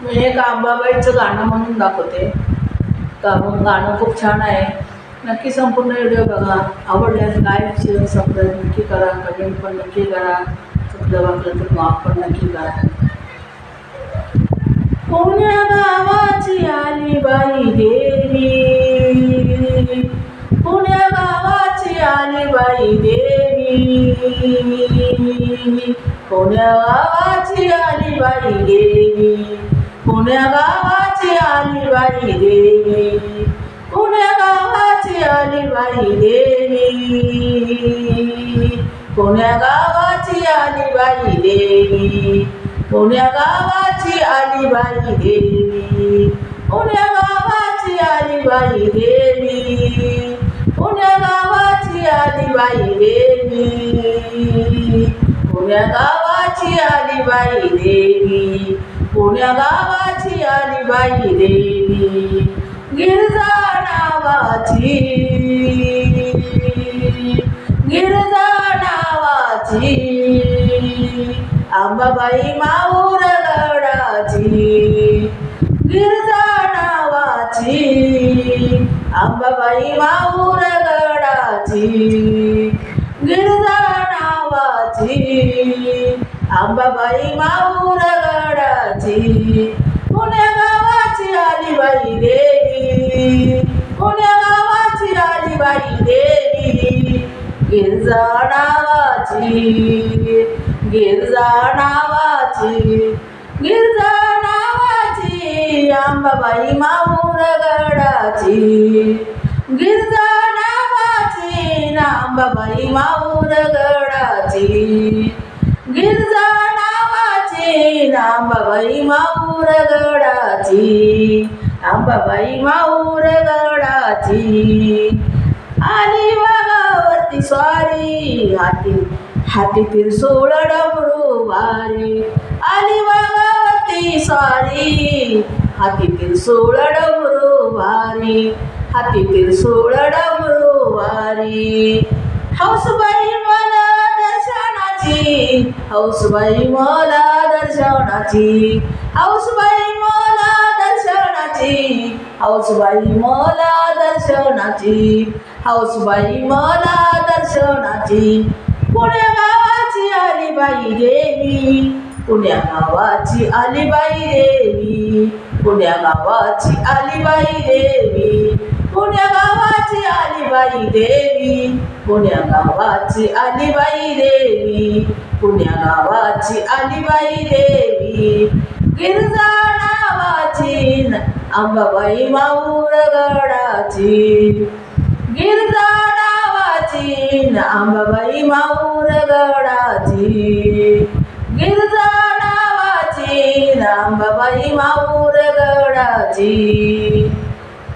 मी एक अंबाबाईचं गाणं म्हणून दाखवते. गाणं खूप छान आहे. नक्की संपूर्ण व्हिडिओ बघा. आवडल्यास लाईक सबस्क्राईब नक्की करा. कमेंट पण नक्की करा. चुकलं वाटलं तर माफ पण नक्की करा. पुण्या गावाची आली बाई देवी, पुण्या गावाची आली बाई देवी, पुण्या गावाची आली बाई देवी, पुण्या गावाची आली बाई देवी, पुण्या गावाची आली बाई देवी, पुण्या गावाची आली बाई देवी, पुण्या गावाची आली बाई देवी, पुण्या गावाची आली बाई देवी, पुण्या गावाची आली बाई देवी, पुण्या गावाची आली बाई देवी, पुण्या गावाची आली बाई देवी. गिरजा नावाची, गिरजा नावाची, अंबाबाई माऊर गडाची, गिरजा नावाची, अंबाबाई माऊर गडाची, गिरजा नावाची, अंबाबाई माऊर गडाची. पुण्या गावाची आली बाई देवी, पुण्या गावाची आली बाई देवी, गिरजा नावाची, गिरजा नावाची, गिरजा नावाची, अंबाबाई माऊर गडाची, गिरजा नावाची, अंबाबाई माऊर गडाची, गिरजा नावाची, अंबाबाई माऊर गडाची, अंबाबाई माऊर गडाची. आली वाघावरती स्वारी, हाती त्रिशूळ डमरू वारी, आली वाघावरती स्वारी, हाती त्रिशूळ डमरू वारी, हाती त्रिशूळ डमरू वारी. हौसबाई मला दर्शनाची, हौसबाई मला दर्शनाची, हौसबाई मला दर्शनाची, हौसबाई मला दर्शनाची, हौसबाई मला दर्शनाची. पुण्या गावाची आली बाई देवी, पुण्या गावाची आली बाई देवी, पुण्या गावाची आली बाई देवी, पुण्या गावाची आली बाई देवी, पुण्या गावाची आली बाई देवी, पुण्या गावाची आली बाई देवी. गिरजा नावाची, अंबाबाई माऊर गडाची, गिरजा नावाची, अंबाबाई माऊर गडाची, गिरजा नावाची, अंबाबाई माऊर गडाची,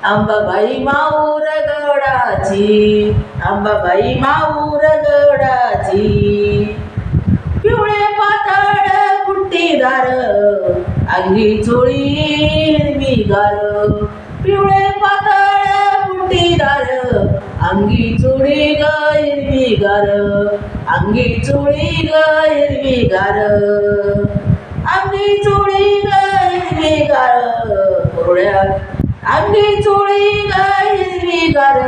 अंबाबाई माऊर गडाची, अंबाबाई माऊर गडाची. पिवळे पातळ कुट्टीदार, अंगी चोळी हिरवीगार, पिवळे पातळ कुट्टीदार, अंगी चोळी ग हिरवीगार, अंगी चोळी ग हिरवीगार, अंगी चोळी ग हिरवीगार, कुरळ्या अंगी चोळी ग हिरवीगार,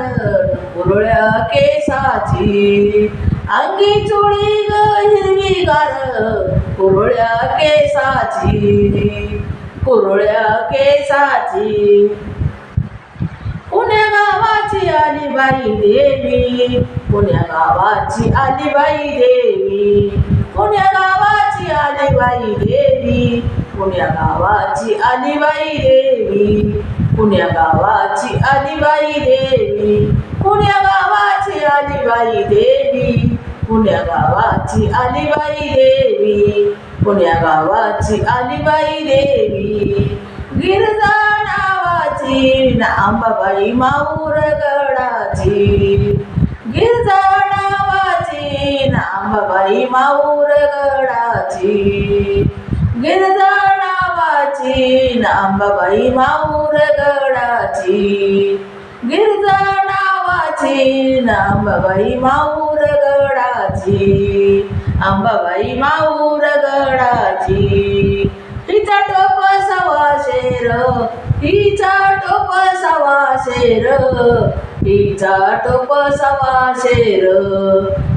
कुरळ्या केसाची, अंगी चोळी ग हिरवीगार, कुरळ्या केसाची, कुरळ्या केसाची. पुण्या गावाची आली बाई देवी, पुण्या गावाची आली बाई देवी, पुण्या गावाची आली बाई देवी, पुण्या गावाची आली बाई देवी, पुण्या गावाची आली बाई देवी, पुण्या गावाची आली बाई देवी, पुण्या गावाची आली बाई देवी, पुण्या गावाची आली बाई देवी. गिरजा नावाची, अंबाबाई माऊर गडाची, गिरजा नावाची, अंबाबाई माऊर गडाची, गिरजा नावाची, अंबाबाई माऊर गडाची, गिरजा नावाची, अंबाबाई माऊर गडाची, अंबाबाई माऊर गडाची. हिचा टोप सवा शेर, हिचा टोप सवा शेर, हिचा टोप सवा शेर,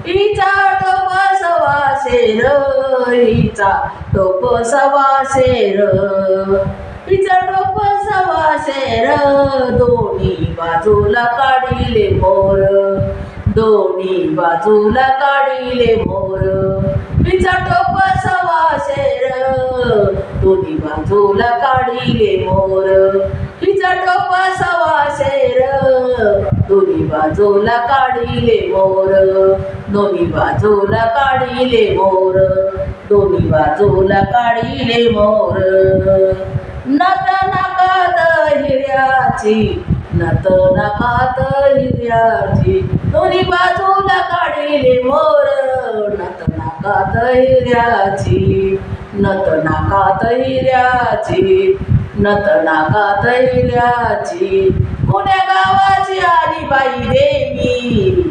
हिचा टोप सवा शेर, हिचा टोप सवा शेर, हिचा टोप सवा शेर. दोन्ही बाजूला काढिले मोर, दोन्ही बाजूला काढिले मोर. हिचा टोप सवा शेर, दोन्ही बाजूला काढिले मोर. हिचा टोप सवा शेर, दोन्ही बाजूला काढिले मोर. दोन्ही बाजूला काढिले मोर, दोन्ही बाजूला काढिले मोर. नत नाकात हिऱ्याची, नत नाकात हिऱ्याची, दोन्ही बाजूला काढिले मोर. नत नाकात हिऱ्याची, नत नाकात हिऱ्याची, नत नाकात हिऱ्याची. पुण्या गावाची आली बाई देवी,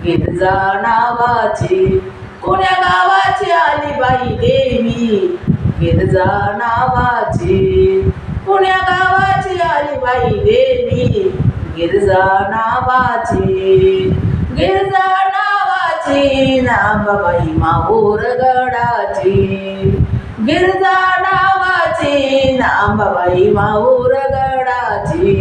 गिरजा नावाची. पुण्या गावाची आली बाई देवी, गिरजा नावाची. पुण्या गावाची आली बाई देवी, गिरजा नावाची. गिरजा नावाची अंबाबाई माऊर गडाची. गिरजा नावाची अंबाबाई माऊर गडाची.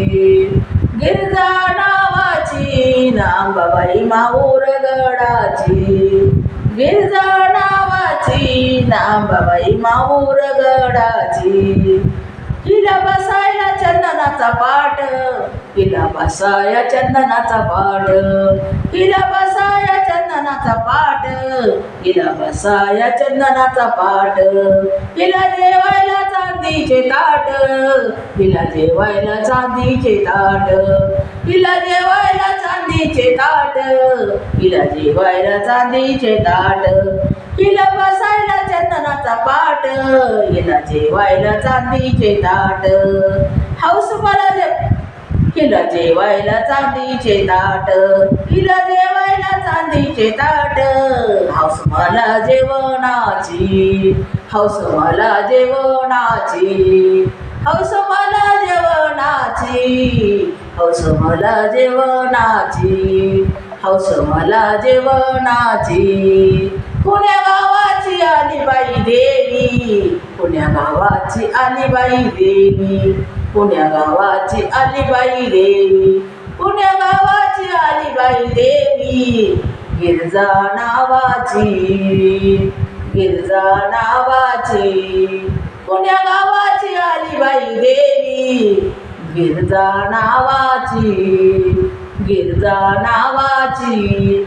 गिरजा नावाची अंबाबाई माऊर गडाची. गिरजा नावाची अंबाबाई माऊर गडाची. हिला बसायला चंदनाचा पाट, हिला बसाया चंदनाचा पाट, हिला बसाया चंदनाचा पाट, हिला बसाया चंदनाचा पाट. हिला जेवायला चांदीचे ताट, हिला जेवायला चांदीचे ताट, हिला जेवायला चांदीचे ताट, हिला जेवायला चांदीचे ताट. हिला बसायला चंदनाचा पाट, हिला जेवायला चांदीचे ताट. हौस मला हिला जेवायला चांदीचे ताट, हिला जेवायला चांदीचे ताट. हौस मला जेवणाची, हौस मला जेवणाची, हौस मला जेवणाची, हौस मला जेवणाची, हौस मला जेवणाची. पुण्या गावाची आली बाई देवी, पुण्या गावाची आली बाई देवी, पुण्या गावाची आली बाई देवी, पुण्या गावाची आली बाई देवी. गिरजा नावाची, गिरजा नावाची. पुण्या गावाची आली बाई देवी, गिरजा नावाची, गिरजा नावाची.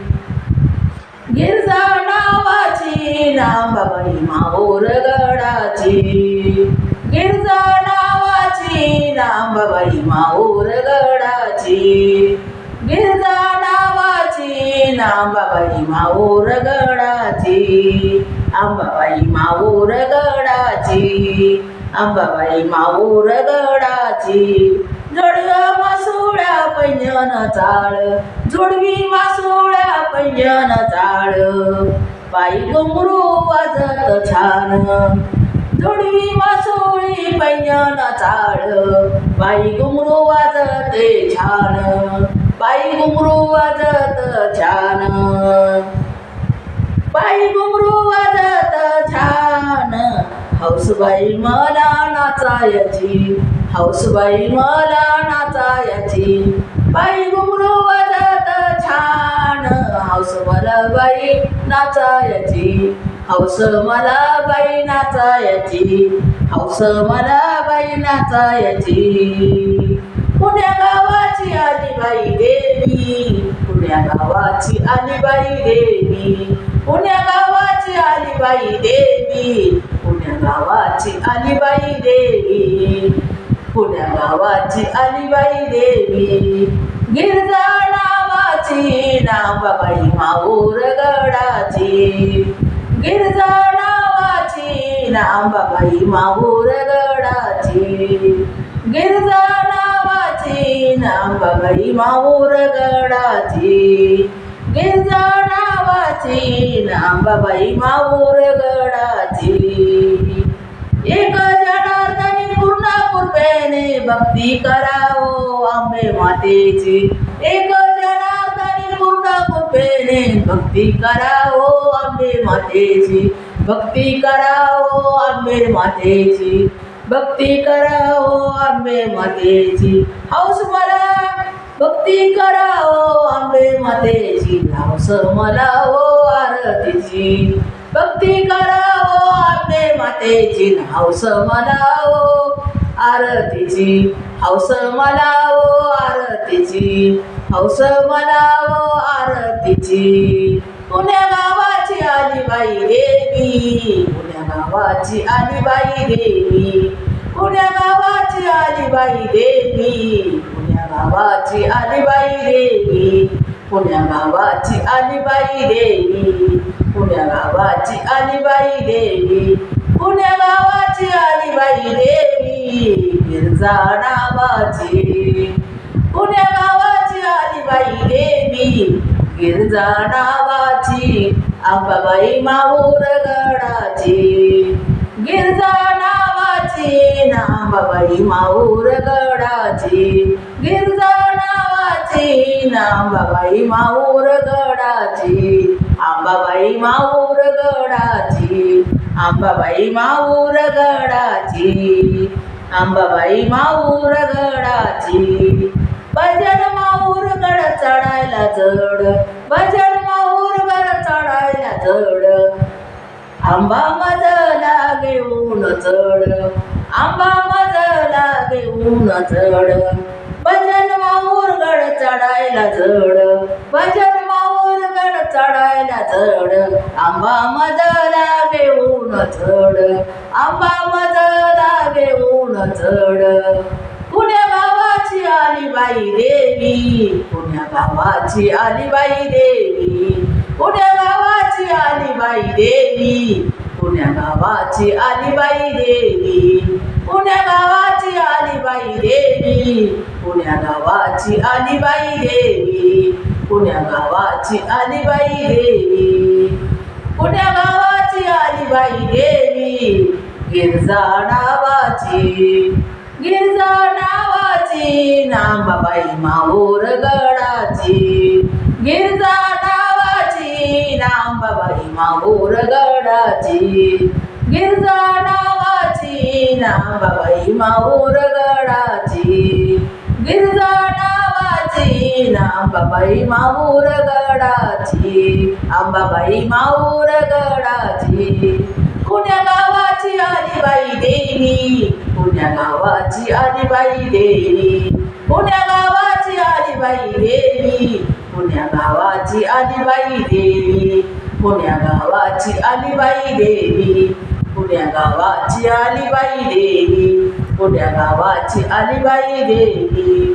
गिरजा नावाची अंबाबाई माऊर गडाची. गिरजा नावाची अंबाबाई माऊर गडाची. गिरजा नावाची अंबाबाई माऊर गडाची. अंबाबाई माऊर गडाची, अंबाबाई माऊर गडाची. जोडव्या मासोळ्या पैंजन चाळ, जोडवी मासोळ्या पैंजन चाळ. बाई घुंगरू वाजत छान, जोडवी मासोळी पैंजन चाळ. बाई घुंगरू वाजते छान, बाई घुंगरू वाजत छान, बाई घुंगरू वाजत छान. हौसबाई मला नाचायची, हौसबाई मला नाचायची. बाई घुंगरू वाजत छान, हौस मला बाई नाचायची, हौस मला बाई नाचायची, हौस मला बाई नाचायची. पुण्या गावाची आली बाई देवी, पुण्या गावाची आली बाई देवी, पुण्या गावाची आली बाई देवी, पुण्या गावाची आली बाई देवी, पुण्या गावाची आली बाई देवी. गिरजा नावाची अंबाबाई माऊर गडाची. गिरजा नावाची अंबाबाई माऊर गडाची. गिरजा नावाची अंबाबाई माऊर गडाची. गिरजा नावाची गावाची नांबाबाई माहूर गडाची एक जनार्दनी पूर्ण कृपेने भक्ती करावो आंबे मातेची एक जनार्दनी पूर्ण कृपेने भक्ती करावो आंबे मातेची भक्ती करावो आंबे मातेची भक्ती करावो आंबे मातेची हौस मला भक्ती करावो आंबे मातेची हौस मला हो आरतीची भक्ती करावो आंबे मातेची हौस मला हो आरतीची हौस मला हो आरतीची हौस मला हो आरतीची पुण्या गावाची आली बाई देवी पुण्या गावाची आली बाई देवी पुण्या गावाची आली बाई देवी पुण्या गावाची आली बाई देवी पुण्या गावाची आली बाई देवी पुण्या गावाची आली बाई देवी पुण्या गावाची आली बाई देवी गिरजा नावाची पुण्या गावाची आली बाई देवी गिरजा नावाची अंबाबाई माहूर गडाची गिरजा नावाची अंबाबाई माहूर गडाची गिरजा नावाची अंबाबाई माहूर गडाची अंबाबाई माहूर गडाची अंबाबाई माहूर गडाची अंबाबाई माहूर गडाची भजन माहूर गड चढायला जड भजन माहूर गड चढायला जड आंबा मजला घेऊन चढ आंबा मजला घेऊन चढ भजन माहूर गड चढायला जड भजन माहूर गड चढायला जड आंबा मजला घेऊन चढ आंबा मजला घेऊन चढ पुण्या गावाची आली बाई देवी पुण्या गावाची आली बाई देवी पुण्या गावाची आली बाई देवी पुण्या गावाची आली बाई देवी पुण्या गावाची आली बाई देवी पुण्या गावाची आली बाई देवी पुण्या गावाची आली बाई देवी पुण्या गावाची आली बाई देवी गिरजा नावाची गिरजा नावाची नांबाबाई माहूर गडाची गिरजा नावाची नांबाबाई माहूर गडाची गिरजा नावाची नांबाबाई माहूर गडाची गिरजा नावाची नांबाबाई माहूर गडाची अंबाबाई माहूर गडाची पुण्या गावाची आली बाई देवी पुण्या गावाची आली बाई देवी पुण्या गावाची आली बाई देवी पुण्या गावाची आली बाई देवी पुण्या गावाची आली बाई देवी पुण्या गावाची आली बाई देवी पुण्या गावाची आली बाई देवी